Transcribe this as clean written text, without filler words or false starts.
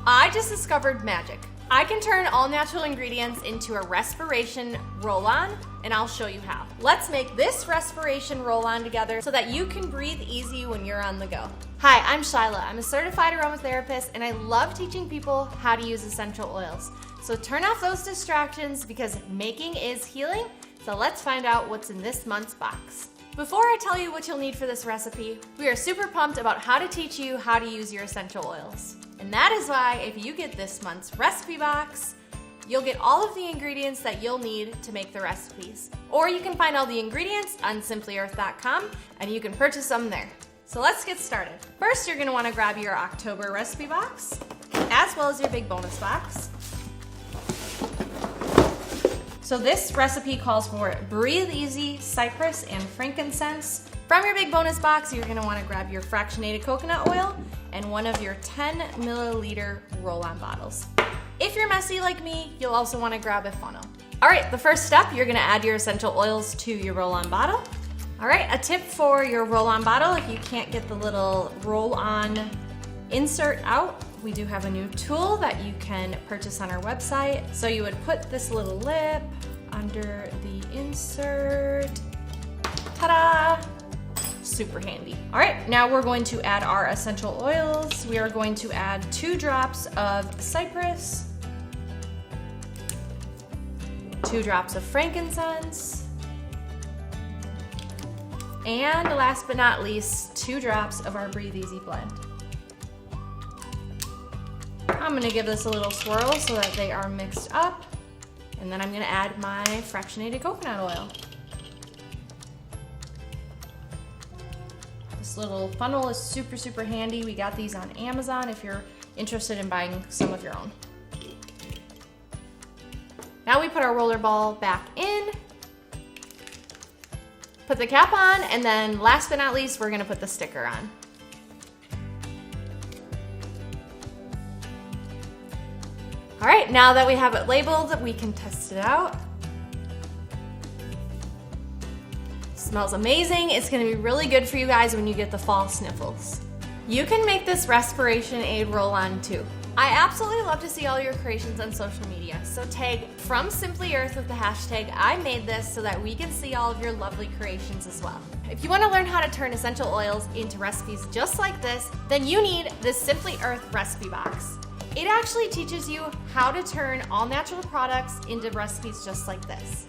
I just discovered magic. I can turn all natural ingredients into a respiration roll-on, and I'll show you how. Let's make this respiration roll-on together so that you can breathe easy when you're on the go. Hi, I'm Shyla. I'm a certified aromatherapist, and I love teaching people how to use essential oils. So turn off those distractions because making is healing. So let's find out what's in this month's box. Before I tell you what you'll need for this recipe, we are super pumped about how to teach you how to use your essential oils. And that is why if you get this month's recipe box, you'll get all of the ingredients that you'll need to make the recipes. Or you can find all the ingredients on simplyearth.com and you can purchase them there. So let's get started. First, you're gonna wanna grab your October recipe box, as well as your big bonus box. So this recipe calls for Breathe Easy, Cypress, and Frankincense. From your big bonus box, you're gonna wanna grab your fractionated coconut oil and one of your 10 milliliter roll-on bottles. If you're messy like me, you'll also wanna grab a funnel. All right, the first step, you're gonna add your essential oils to your roll-on bottle. All right, a tip for your roll-on bottle, if you can't get the little roll-on insert out, we do have a new tool that you can purchase on our website. So you would put this little lip under the insert. Ta-da! Super handy. All right, now we're going to add our essential oils. We are going to add 2 drops of cypress, 2 drops of frankincense, and last but not least, 2 drops of our Breathe Easy blend. I'm gonna give this a little swirl so that they are mixed up, and then I'm gonna add my fractionated coconut oil. This little funnel is super, super handy. We got these on Amazon if you're interested in buying some of your own. Now we put our roller ball back in, put the cap on, and then last but not least, we're gonna put the sticker on. All right, now that we have it labeled, we can test it out. Smells amazing. It's gonna be really good for you guys when you get the fall sniffles. You can make this respiration aid roll-on too. I absolutely love to see all your creations on social media, so tag From Simply Earth with the hashtag I made this so that we can see all of your lovely creations as well. If you want to learn how to turn essential oils into recipes just like this, then you need this Simply Earth recipe box. It actually teaches you how to turn all natural products into recipes just like this.